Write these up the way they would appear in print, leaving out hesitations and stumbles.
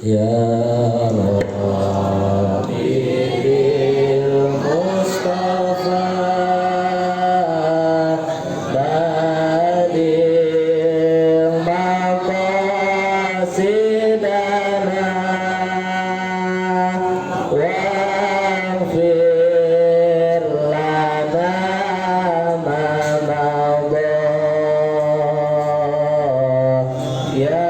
Ya Rabbi bil Mustafa badil maqasidana waghfir lana ma madha ya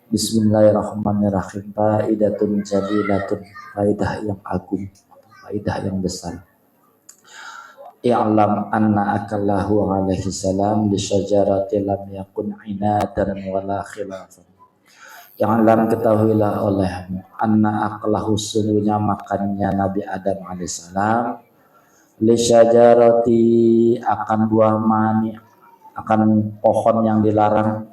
Bismillahirrahmanirrahim. Faidatun jalilatun, faidah yang agung, faidah yang besar. I'lam anna akallahu alaihi salam li syajarati lam yakun inadan wala khilafan. I'lam, ketahuilah olehmu, anna akallahu, sungguhnya makannya Nabi Adam alaihissalam, li syajarati, akan buah mani, akan pohon yang dilarang.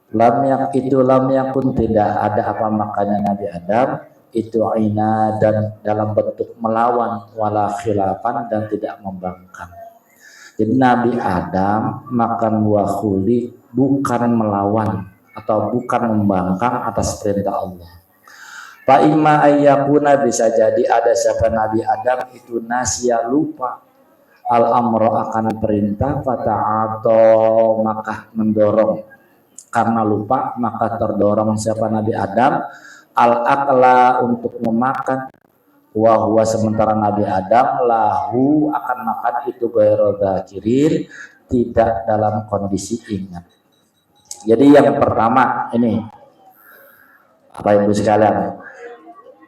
Lam yakun, tidak ada apa makanya Nabi Adam itu aina, dan dalam bentuk melawan, wala khilafan, dan tidak membangkang. Jadi Nabi Adam makan buah khuli bukan melawan atau bukan membangkang atas perintah Allah. Fa imma ayyakuna, bisa jadi ada siapa Nabi Adam itu nasya, lupa, al amro, akan perintah, fata'ato, maka mendorong, karena lupa maka terdorong siapa Nabi Adam al-akla, untuk memakan, wa sementara Nabi Adam lahu, akan makan itu ghairu dzakirin, tidak dalam kondisi ingat. Jadi yang pertama ini, Bapak Ibu sekalian,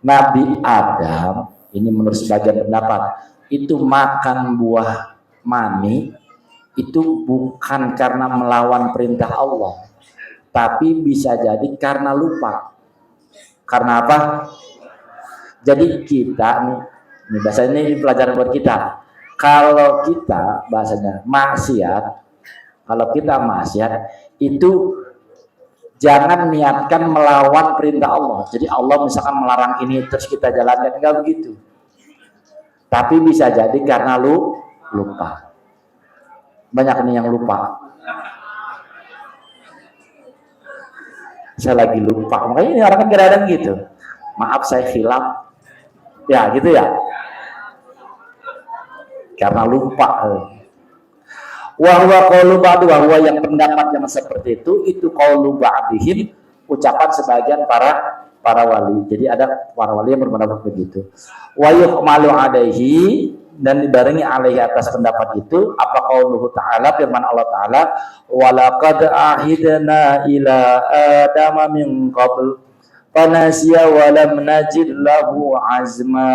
Nabi Adam ini menurut sebagian pendapat itu makan buah mani itu bukan karena melawan perintah Allah, tapi bisa jadi karena lupa. Karena apa? Jadi kita nih bahasa ini pelajaran buat kita. Kalau kita bahasanya maksiat, kalau kita maksiat itu jangan niatkan melawan perintah Allah. Jadi Allah misalkan melarang ini terus kita jalankan, enggak begitu. Tapi bisa jadi karena lupa. Banyak nih yang lupa. Saya lagi lupa, makanya ini orang kan kadang-kadang gitu, maaf saya hilaf, ya gitu ya, karena lupa. Wahwa qaulu ba'du, wahwa yang pendapat yang seperti itu qaulu ba'dihim, ucapan sebagian para wali. Jadi ada para wali yang berpendapat begitu. Wa yuhmalu alaihi, dan dibarengi alaihi atas pendapat itu apa qauluhu ta'ala, firman Allah Ta'ala, walaqad ahidna ila adama min qabl fanasiya wa lam najid lahu azma.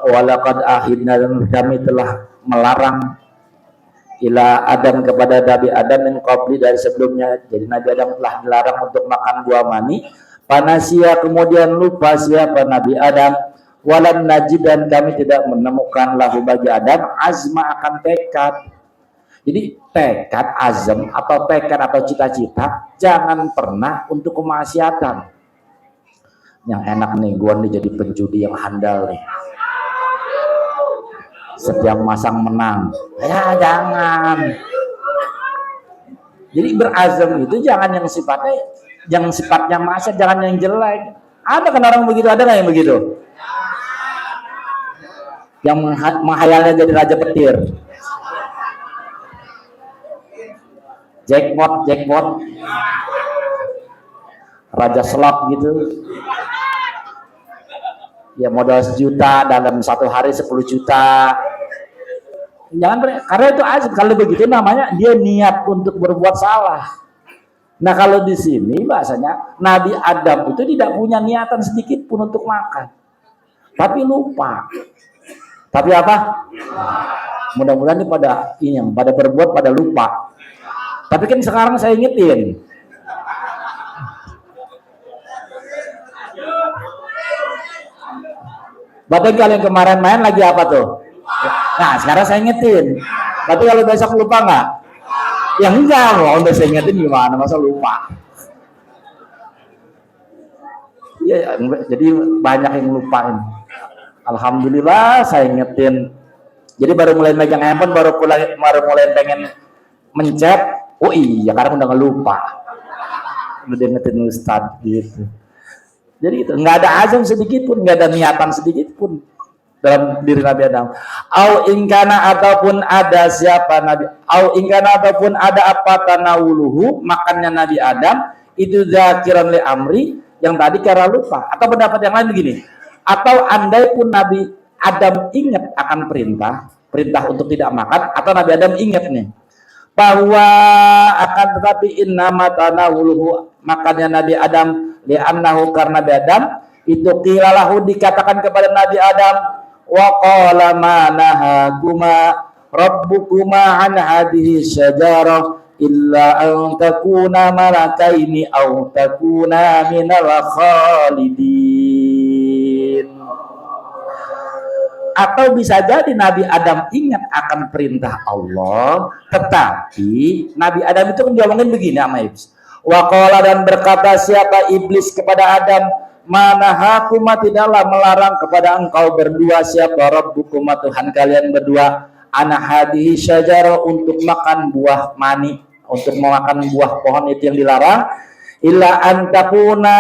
Walaqad ahidna, dan kami telah melarang ila Adam, kepada Nabi Adam, min qabli, dari sebelumnya. Jadi Nabi Adam telah dilarang untuk makan buah mani. Fanasiya, kemudian lupa siapa Nabi Adam, walam najid, dan kami tidak menemukan lahu bagi Adam azma, akan tekad. Jadi tekad, azam atau tekad atau cita-cita jangan pernah untuk kemaksiatan. Yang enak nih, gua nih jadi penjudi yang handal nih, setiap masang menang, ya jangan. Jadi berazam itu jangan yang sifatnya maksiat, jangan yang jelek. Ada kan orang begitu, ada nggak yang begitu? Yang menghayalnya jadi raja petir, jackpot, raja slot gitu, ya modal 1 juta, dalam 1 hari 10 juta. Jangan, karena itu azab. Kalau begitu namanya dia niat untuk berbuat salah. Nah kalau di sini bahasanya Nabi Adam itu tidak punya niatan sedikit pun untuk makan, tapi lupa. Tapi apa? Mudah-mudahan ini pada berbuat pada lupa. Tapi kan sekarang saya ingetin. Berarti kalian kemarin main lagi apa tuh? Nah sekarang saya ingetin. Berarti kalau besok lupa nggak? Ya enggak, loh udah saya ingetin gimana masa lupa? Ya, jadi banyak yang lupain. Alhamdulillah saya ingetin. Jadi baru mulai megang handphone, baru mulai pengen mencet. Oh iya, karena udah ngelupa. Udah ingetin Ustadz gitu. Jadi itu nggak ada azam sedikit pun, nggak ada niatan sedikit pun dalam diri Nabi Adam. Au ingkana ataupun ada siapa Nabi, au ingkana ataupun ada apa tanawuluhu makannya Nabi Adam itu zakiran li amri yang tadi karena lupa. Atau pendapat yang lain begini, atau andai pun Nabi Adam ingat akan perintah untuk tidak makan, atau Nabi Adam ingat nih bahwa akan tetapi innama tanawuluhu makannya Nabi Adam li'annahu karena Nabi Adam itu qilalahu dikatakan kepada Nabi Adam wa qala ma nahakuma rabbukuma an hadhihi syajarah illa an takuna malakaini aw takuna minal khalidin. Atau bisa jadi Nabi Adam ingat akan perintah Allah, tetapi Nabi Adam itu kan diomongin begini sama iblis. Wa qala dan berkata siapa iblis kepada Adam, manahakuma tidaklah melarang kepada engkau berdua siapa rabbukuma Tuhan kalian berdua ana hadhihi syajarah untuk makan buah mani, untuk memakan buah pohon itu yang dilarang. Illa antakuna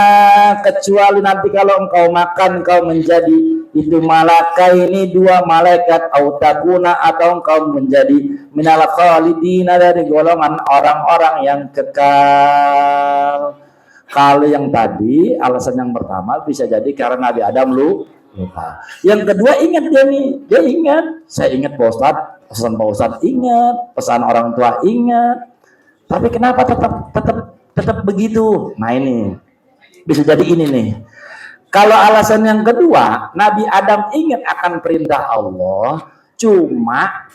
kecuali nanti kalau engkau makan engkau menjadi itu malakaini dua malaikat autakuna atau engkau menjadi minal khalidina dari golongan orang-orang yang kekal. Kalau yang tadi alasan yang pertama bisa jadi karena Nabi Adam lupa. Yang kedua ingat dia ingat. Saya ingat Pak Ustadz, pesan Pak Ustadz ingat, pesan orang tua ingat. Tapi kenapa tetap begitu? Nah ini bisa jadi ini nih. Kalau alasan yang kedua, Nabi Adam ingat akan perintah Allah, cuma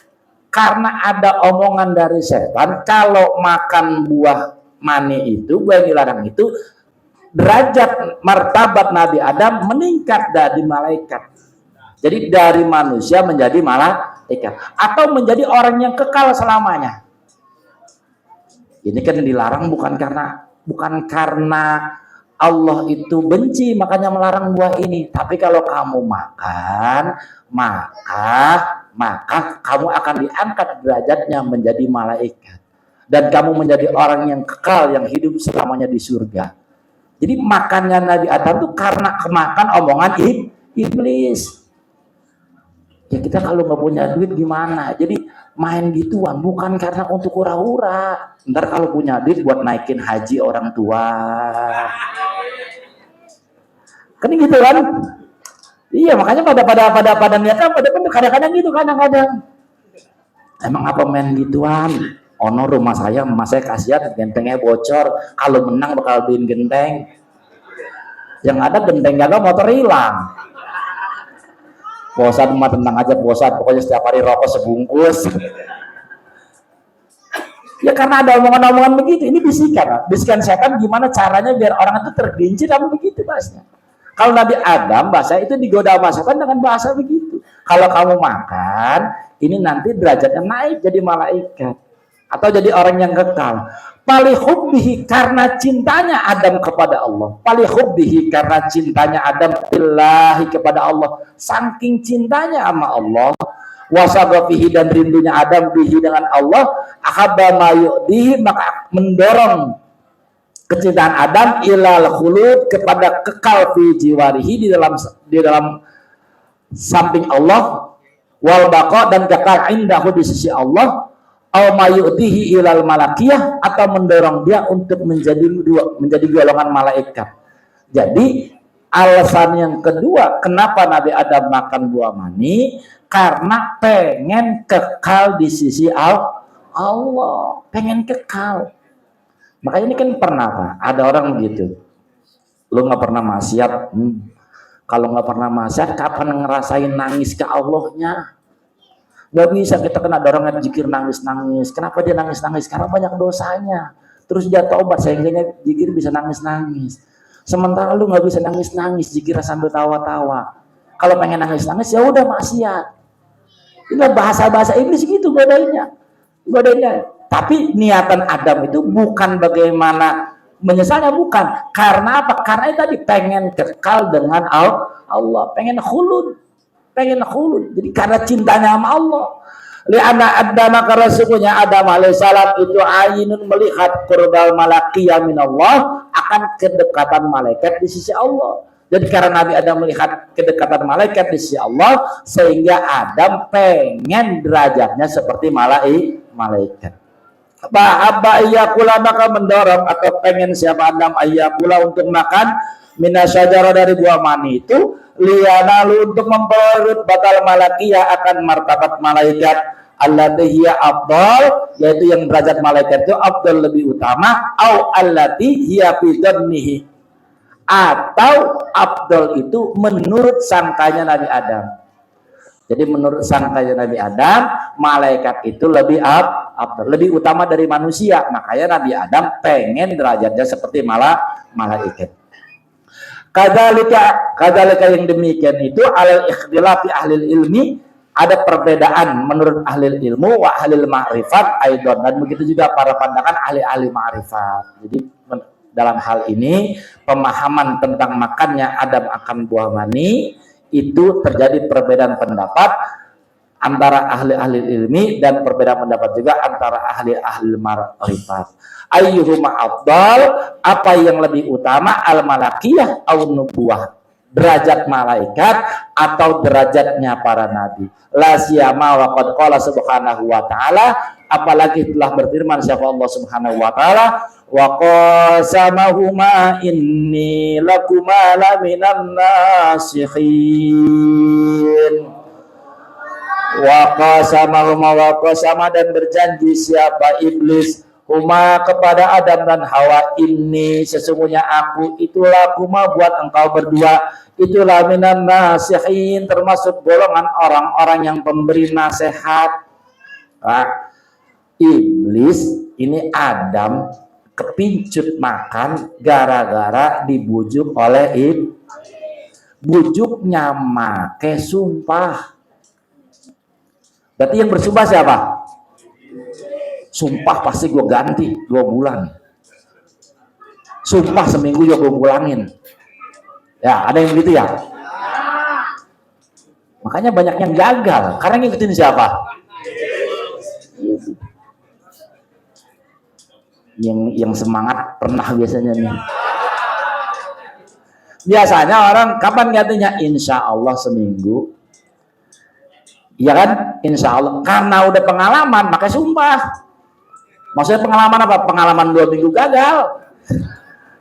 karena ada omongan dari setan, kalau makan buah mani itu, buah yang dilarang itu, derajat martabat Nabi Adam meningkat dari malaikat. Jadi dari manusia menjadi malaikat, atau menjadi orang yang kekal selamanya. Ini kan dilarang bukan karena Allah itu benci makanya melarang buah ini, tapi kalau kamu makan maka kamu akan diangkat derajatnya menjadi malaikat dan kamu menjadi orang yang kekal yang hidup selamanya di surga. Jadi makannya Nabi Adam itu karena kemakan omongan iblis. Ya kita kalau nggak punya duit gimana? Jadi main gituan bukan karena untuk hura-hura. Ntar kalau punya duit buat naikin haji orang tua. Kan gitu kan? Iya makanya pada niatnya pada kadang-kadang gitu kadang-kadang. Emang apa main gituan? Ono rumah saya, emas saya kasihan gentengnya bocor. Kalau menang bakal beliin genteng. Yang ada genteng gagal motor hilang. Bosan mah tenang aja bosan, pokoknya setiap hari rokok sebungkus. Ya karena ada omongan-omongan begitu, ini bisikan setan gimana caranya biar orang itu tergelincir sama begitu bahasnya. Kalau Nabi Adam bahasa itu digoda sama setan dengan bahasa begitu. Kalau kamu makan, ini nanti derajatnya naik jadi malaikat atau jadi orang yang kekal. Palihubbihi karena cintanya Adam kepada Allah. Palihubbihi karena cintanya Adam billahi kepada Allah. Saking cintanya sama Allah. Wasagafihi dan rindunya Adam bihi dengan Allah. Ahabba mayu'dihi maka mendorong kecintaan Adam ilal khulud kepada kekal fi jiwarihi di dalam samping Allah wal baqa dan kekal indahu di sisi Allah. Au mayu'tihi ilal malakiyah atau mendorong dia untuk menjadi golongan malaikat. Jadi alasan yang kedua kenapa Nabi Adam makan buah mani karena pengen kekal di sisi Allah, pengen kekal. Makanya ini kan pernah Pak, ada orang begitu. Lu nggak pernah maksiat, kalau nggak pernah maksiat, kapan ngerasain nangis ke Allahnya? Gak bisa, kita kan ada orang yang zikir nangis-nangis. Kenapa dia nangis-nangis? Karena banyak dosanya. Terus dia taubat sehingga zikir bisa nangis-nangis. Sementara lu nggak bisa nangis-nangis, zikir sambil tawa-tawa. Kalau pengen nangis-nangis ya udah maksiat. Ini bahasa-bahasa iblis gitu godainnya. Tapi niatan Adam itu bukan bagaimana menyesalnya, bukan. Karena apa? Karena tadi pengen kekal dengan Allah, pengen khulud. Jadi karena cintanya sama Allah. Li'anna Adam, karena sesungguhnya Adam alaihissalam itu ainun melihat qurbal malakiyah minallah, akan kedekatan malaikat di sisi Allah. Jadi karena Nabi Adam melihat kedekatan malaikat di sisi Allah, sehingga Adam pengen derajatnya seperti malaikat. Bahabba ayyakula, maka mendorong atau pengen siapa Adam ayyakula untuk makan minasyajarah dari buah mani itu, liyanalu untuk memperoleh batal malakiyah akan martabat malaikat allati hiya afdal, yaitu yang derajat malaikat itu afdal lebih utama, au allati hiya fi dhannihi, atau afdal itu menurut sangkanya Nabi Adam. Jadi menurut sangkanya Nabi Adam, malaikat itu lebih afdal, lebih utama dari manusia. Makanya Nabi Adam pengen derajatnya seperti malaikat. Kadzalika yang demikian itu alal ikhtilafi ahli ilmi, ada perbedaan menurut ahli ilmu wa ahli ma'rifat aidon, dan begitu juga para pandangan ahli-ahli ma'rifat. Jadi dalam hal ini pemahaman tentang makannya Adam akan buah mani itu terjadi perbedaan pendapat antara ahli-ahli ilmi, dan perbedaan pendapat juga antara ahli-ahli ma'rifat. Ayyuhuma afdal, apa yang lebih utama, al malakiyah au nubuwah, derajat malaikat atau derajatnya para nabi. La siyama wa qad qala subhanahu wa ta'ala, apalagi telah berfirman siapa Allah subhanahu wa ta'ala, wa qasamahuma inni lakuma laminan nasihin. Wa qasamahuma, wa qasama, dan berjanji siapa iblis, huma kepada Adam dan Hawa, ini sesungguhnya aku itulah kuma buat engkau berdua, itulah minan nasihin, termasuk golongan orang-orang yang pemberi nasihat. Nah, iblis ini Adam kepincut makan gara-gara dibujuk oleh bujuknya make sumpah. Berarti yang bersumpah siapa? Sumpah pasti gue ganti 2 bulan. Sumpah seminggu ya gue ulangin. Ya, ada yang gitu ya. Makanya banyak yang gagal karena ngikutin siapa? Yang semangat pernah biasanya nih. Biasanya orang kapan gantinya? Insya Allah seminggu. Iya kan? Insya Allah. Karena udah pengalaman pakai sumpah. Maksudnya pengalaman apa? Pengalaman 2 minggu gagal.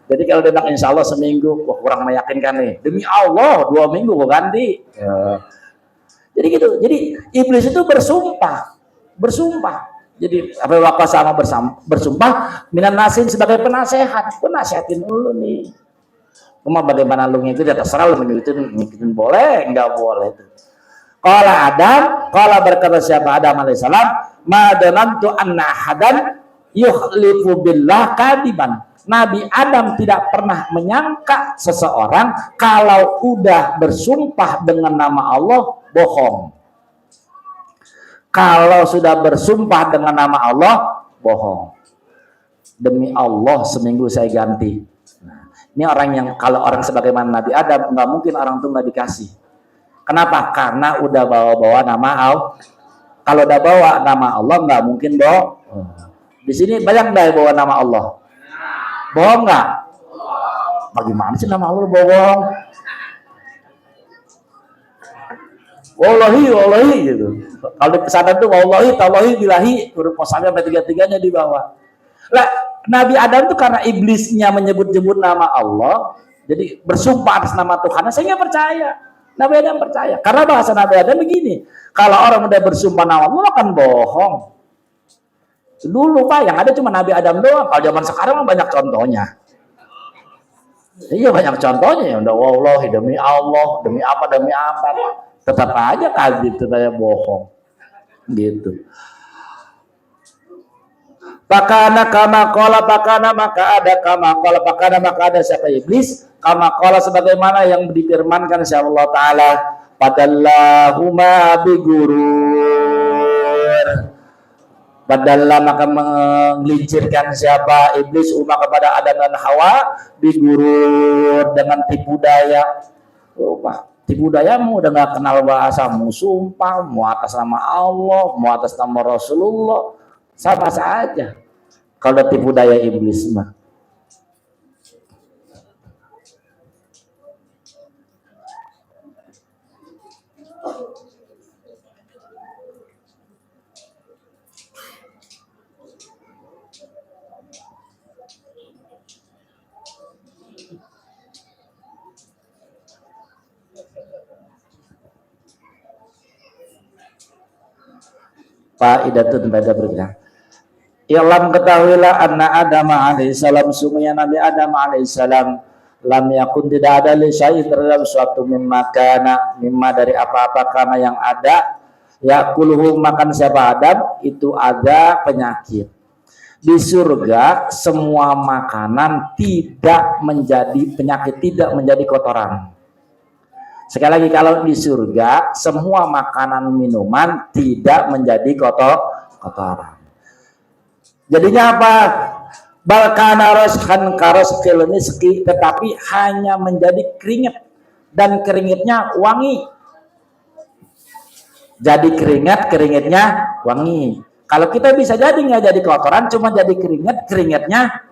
Jadi kalau dia bilang insya Allah seminggu, wah kurang meyakinkan nih. Demi Allah 2 minggu gue ganti. Ya. Jadi gitu. Jadi iblis itu bersumpah. Jadi apa waktu sama bersumpah minan nasin sebagai penasehat. Penasehatin dulu nih. Cuma bagaimana lu ngikutin, terserah lu ngikutin boleh, enggak boleh. Qala Adam, qala berkata siapa Adam alaihissalam, madanantu anna hadan yukhlifu billah kadiban. Nabi Adam tidak pernah menyangka seseorang kalau udah bersumpah dengan nama Allah bohong. Kalau sudah bersumpah dengan nama Allah bohong. Demi Allah seminggu saya ganti. Nah, ini orang yang kalau orang sebagaimana Nabi Adam nggak mungkin orang tuh nggak dikasih. Kenapa? Karena udah bawa-bawa nama Allah. Kalau udah bawa nama Allah nggak mungkin bohong. Di sini banyak nggak bawa nama Allah? Bohong nggak? Bagaimana sih nama Allah bohong? Wallahi gitu. Kalau di pesantren tuh wallahi, tallahi, bilahi, huruf kosamnya sampai 3-3-nya di bawah. Lah, Nabi Adam tuh karena iblisnya menyebut-nyebut nama Allah, jadi bersumpah atas nama Tuhan. Saya nggak percaya. Nabi Adam percaya. Karena bahasa Nabi Adam begini, kalau orang udah bersumpah nama Allah akan bohong. Dulu Pak yang ada cuma Nabi Adam doang. Kalau zaman sekarang banyak contohnya. Iya banyak contohnya ya. Udah Allah demi apa. Tetap aja kadzib, tetap bohong. Gitu. Pakana kama kola pakana maka ada kama kola pakana maka ada siapa iblis kama kola sebagaimana yang difirmankan siapa Allah Taala padallahuma bigurur padallah maka menggelincirkan siapa iblis kepada Adam dan Hawa bigurur dengan tipu daya. Pak, tipu dayamu udah nggak kenal bahasa, mau sumpah, mau atas nama Allah, mau atas nama Rasulullah, sama saja. Kalau tipu daya iblis mah. Faidatun pada berkah. Ilam ketahuilah anna Adam alaihissalam sungguhnya Nabi Adam alaihissalam lam yakun tidak ada li syai'in terhadap suatu mimma dari apa-apa karena yang ada yakuluhu makan siapa Adam itu ada penyakit. Di surga semua makanan tidak menjadi penyakit, tidak menjadi kotoran. Sekali lagi kalau di surga semua makanan minuman tidak menjadi kotoran. Jadinya apa? Balkana roskan karos kilemiski tetapi hanya menjadi keringat dan keringatnya wangi. Jadi keringatnya wangi. Kalau kita bisa jadi nggak jadi kotoran, cuma jadi keringatnya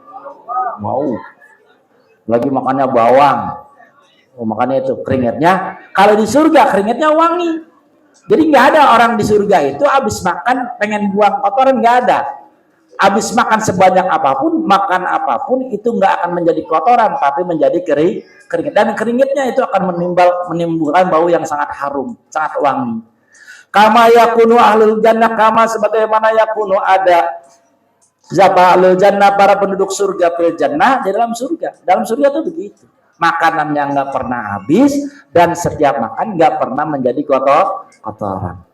mau. Lagi makannya bawang, makanya itu keringatnya. Kalau di surga keringatnya wangi. Jadi nggak ada orang di surga itu habis makan pengen buang kotoran, nggak ada. Habis makan sebanyak apapun, makan apapun itu nggak akan menjadi kotoran, tapi menjadi keringat. Dan keringatnya itu akan menimbulkan bau yang sangat harum, sangat wangi. Kama yakunu ahlul jannah, kama sebagaimana yakunu ada siapa ahlul jannah para penduduk surga fil jannah di dalam surga. Dalam surga itu begitu. Makanannya nggak pernah habis dan setiap makan nggak pernah menjadi kotoran.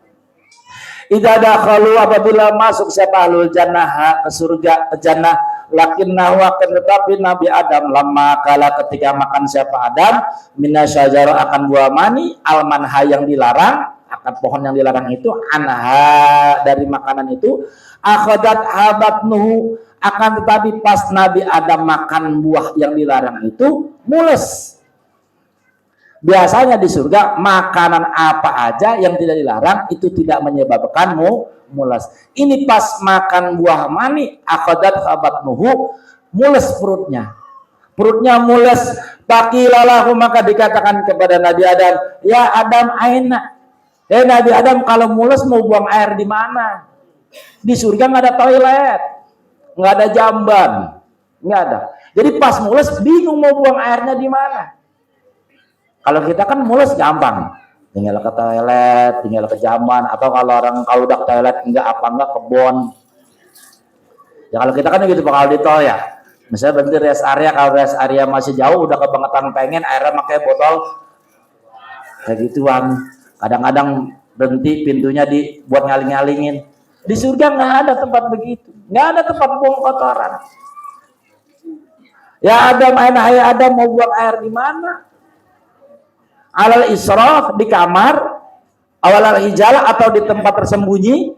Idza dakhalu apabila masuk siapa ahlul jannah ke surga ke jannah lakinnahu akan tetapi Nabi Adam lama kala ketika makan siapa Adam minasyajarah akan buah mani almanha yang dilarang akan pohon yang dilarang itu anha dari makanan itu akhadat habatnuhu akan tetapi pas Nabi Adam makan buah yang dilarang itu mules. Biasanya di surga makanan apa aja yang tidak dilarang itu tidak menyebabkan mules. Ini pas makan buah mani akhadat habatnuhu mules perutnya. Perutnya mules. Pakilalahu maka dikatakan kepada Nabi Adam, ya Adam aina. Nabi Adam kalau mules mau buang air di mana? Di surga nggak ada toilet, nggak ada jamban, nggak ada. Jadi pas mules bingung mau buang airnya di mana. Kalau kita kan mules gampang, tinggal ke toilet, tinggal ke jamban, atau kalau udah ke toilet enggak kebon. Ya kalau kita kan gitu bakal di tol ya. Misalnya berhenti rest area, kalau rest area masih jauh udah kebangetan pengen airnya pakai botol kayak gituan. Kadang-kadang berhenti pintunya buat ngaling-ngalingin. Di surga nggak ada tempat begitu, nggak ada tempat buang kotoran. Ya Adam, hai Adam mau buang air di mana? Alal israf di kamar, awal hijalah atau di tempat tersembunyi,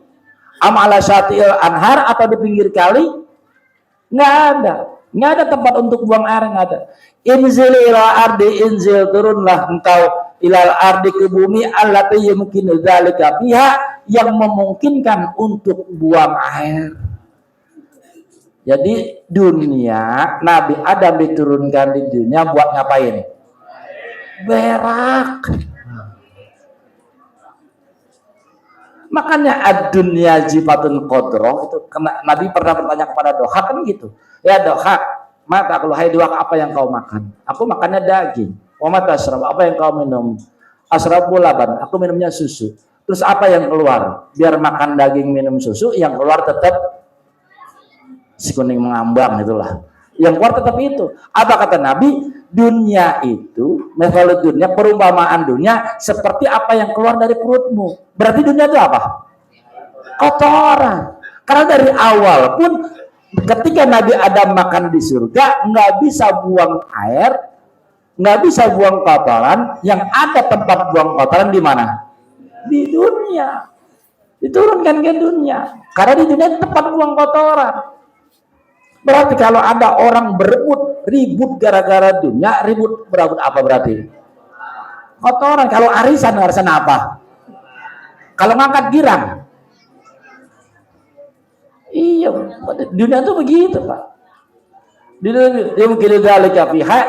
ala syatil anhar atau di pinggir kali, nggak ada tempat untuk buang air, nggak ada. Inzil ila ardi inzil turunlah engkau ilal ardi ke bumi allati yumkinu dzalika biha yang memungkinkan untuk buang air. Jadi dunia Nabi Adam diturunkan di dunia buat ngapain? Berak. Makanya ad-dunya jifatun qadroh itu Nabi pernah bertanya kepada Dohak kan gitu. Ya Dohak, mata kalau hai Dohak apa yang kau makan? Aku makannya daging. Wa mata asrab apa yang kau minum? Asrabul laban, aku minumnya susu. Terus apa yang keluar? Biar makan daging minum susu, yang keluar tetap si kuning mengambang itulah. Yang keluar tetap itu. Apa kata Nabi? Dunia itu, metode dunia, perumpamaan dunia seperti apa yang keluar dari perutmu. Berarti dunia itu apa? Kotoran. Karena dari awal pun ketika Nabi Adam makan di surga, nggak bisa buang air, nggak bisa buang kotoran. Yang ada tempat buang kotoran di mana? Di dunia. Diturunkan ke dunia. Karena di dunia tempat buang kotoran. Berarti kalau ada orang berebut, ribut gara-gara dunia, ribut berebut apa berarti? Kotoran. Kalau arisan apa? Kalau ngangkat girang. Iya, dunia itu begitu, Pak.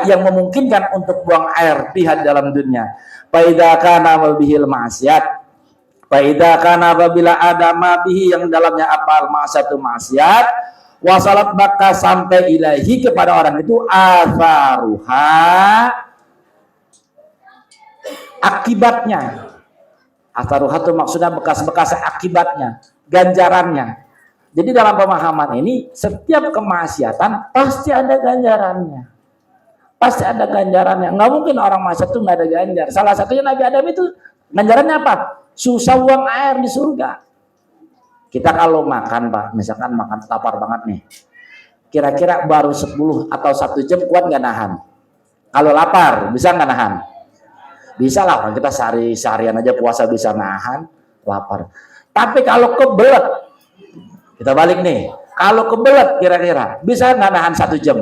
Yang memungkinkan untuk buang air pihak dalam dunia. Faida kana bihil maksiat. Faida kana apabila ada bihi yang dalamnya apa maksiatu maksiat. Wasalat maka sampai ilahi kepada orang itu atharuha akibatnya. Atharuha itu maksudnya bekas-bekas akibatnya, ganjarannya. Jadi dalam pemahaman ini setiap kemaksiatan pasti ada ganjarannya. Pasti ada ganjarannya. Nggak mungkin orang maksiat itu nggak ada ganjar. Salah satunya Nabi Adam itu ganjarannya apa? Susah buang air di surga. Kita kalau makan, Pak, misalkan makan lapar banget nih. Kira-kira baru 10 atau 1 jam kuat nggak nahan? Kalau lapar, bisa nggak nahan? Bisa lah, orang kita seharian aja puasa bisa nahan lapar. Tapi kalau kebelet, kita balik nih. Kalau kebelet kira-kira, bisa nggak nahan 1 jam?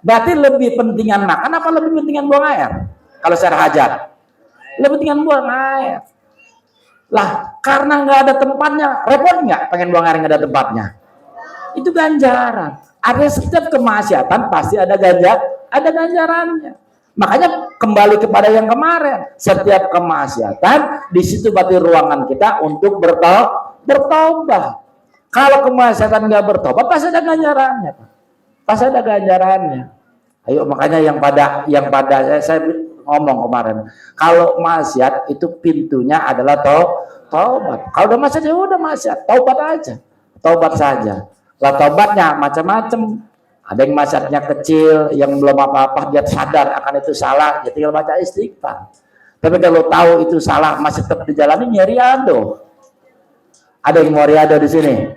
Berarti lebih pentingan makan apa lebih pentingan buang air? Kalau secara hajat? Lebih pentingan buang air. Lah, karena nggak ada tempatnya, repot nggak pengen buang air nggak ada tempatnya? Itu ganjaran. Ada setiap kemaksiatan pasti ada ganjarannya. Makanya kembali kepada yang kemarin, setiap kemaksiatan di situ berarti ruangan kita untuk bertobat. Kalau kemaksiatan nggak bertobat, pasti ada ganjarannya, pasti ada ganjarannya. Ayo makanya yang pada saya ngomong kemarin, kalau maksiat itu pintunya adalah taubat. Kalau udah maksiat ya udah maksiat, taubat aja, taubat saja. Lah taubatnya macam-macam. Ada yang maksiatnya kecil, yang belum apa-apa dia sadar akan itu salah, ya tinggal baca istighfar. Tapi kalau tahu itu salah masih tetap dijalani, ya riado. Ada yang mau riado di sini?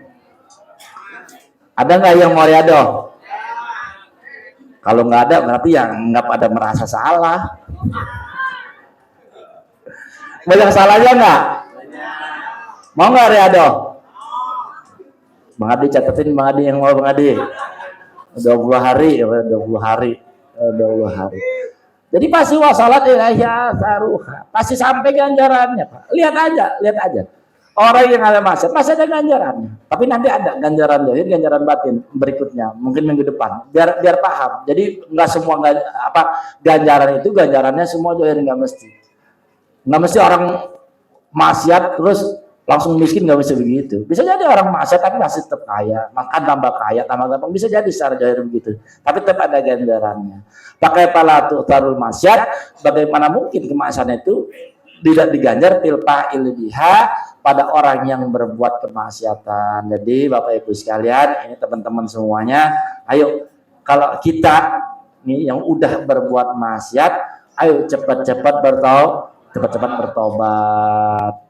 Ada nggak yang mau riado? Kalau nggak ada berarti yang nggak pada merasa salah. Banyak salahnya nggak? Mau nggak riado? Bang Adi catetin, Bang Adi yang mau Bang Adi. 20 hari. Jadi pasti wasalat ilaiha saruha. Pasti sampai ganjarannya, Pak. Lihat aja. Orang yang ada maksiat pasti ada ganjarannya. Tapi nanti ada ganjaran zahir, ganjaran batin berikutnya, mungkin minggu depan. Biar paham. Jadi enggak semua ganjaran itu ganjarannya semua zahir, enggak mesti. Enggak mesti orang maksiat terus langsung miskin, nggak bisa begitu. Bisa jadi orang maksiat tapi masih tetap kaya, makan tambah kaya, tambah gampang, bisa jadi secara zahir begitu. Tapi tetap ada ganjarannya. Pakai palatu tarul maksiat, bagaimana mungkin kemaksiatan itu tidak diganjar tilpa ilbiha pada orang yang berbuat kemaksiatan. Jadi Bapak Ibu sekalian, ini teman-teman semuanya, ayo kalau kita nih yang udah berbuat maksiat, ayo cepat-cepat bertobat.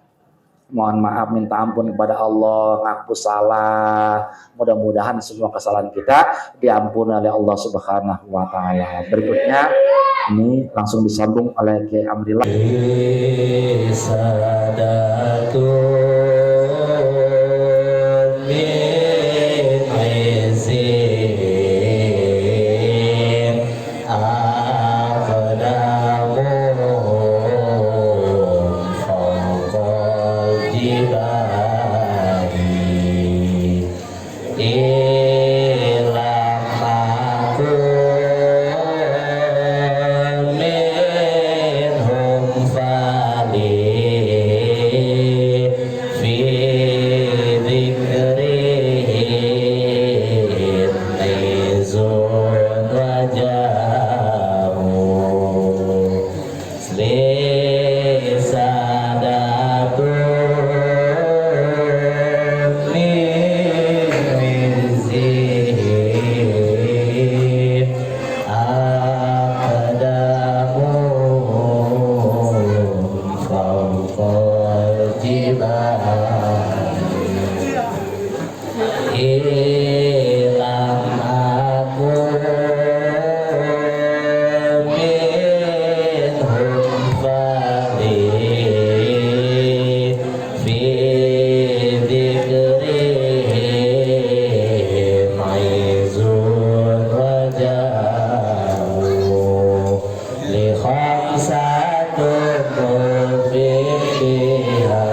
Mohon maaf, minta ampun kepada Allah, ngaku salah. Mudah-mudahan semua kesalahan kita diampuni oleh Allah Subhanahu wa taala. Berikutnya ini langsung disambung oleh Kiai Amrillah. fi khamsatun fiha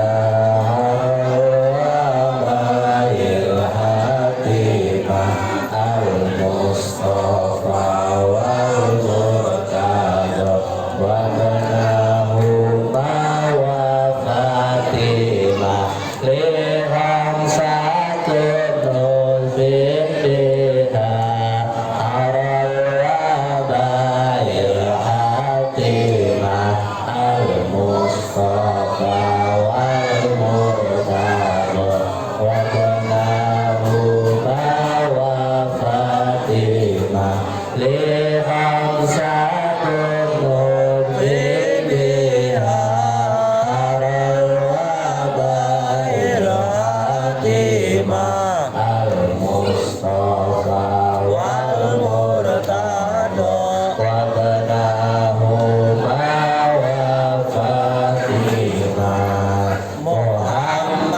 bail hatimah al-mustafa wal murtada wa manahu wa fatimah li khamsatun fiha al-mustafa wal murtada wa banahu wa fatimah li khamsatun fiha al-wabail hatimah al-mustafa wal murtada wa banahu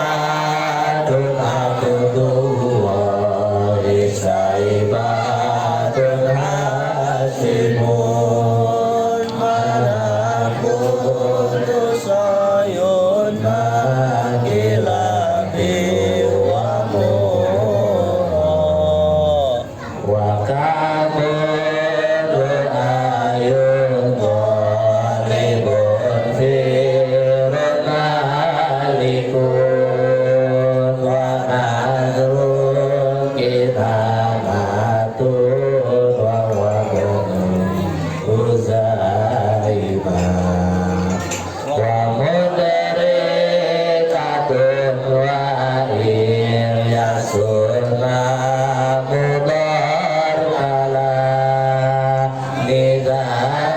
Muhammadun Abdullahi Saibatun Hasimun Malakun Sayun Magilabi wa Murah wa kabul ayun ghalibun firun malikun wa nadrun kitamatun wa wadun uzaimah wa mudrikatun wa ilyasun mudar ala nizam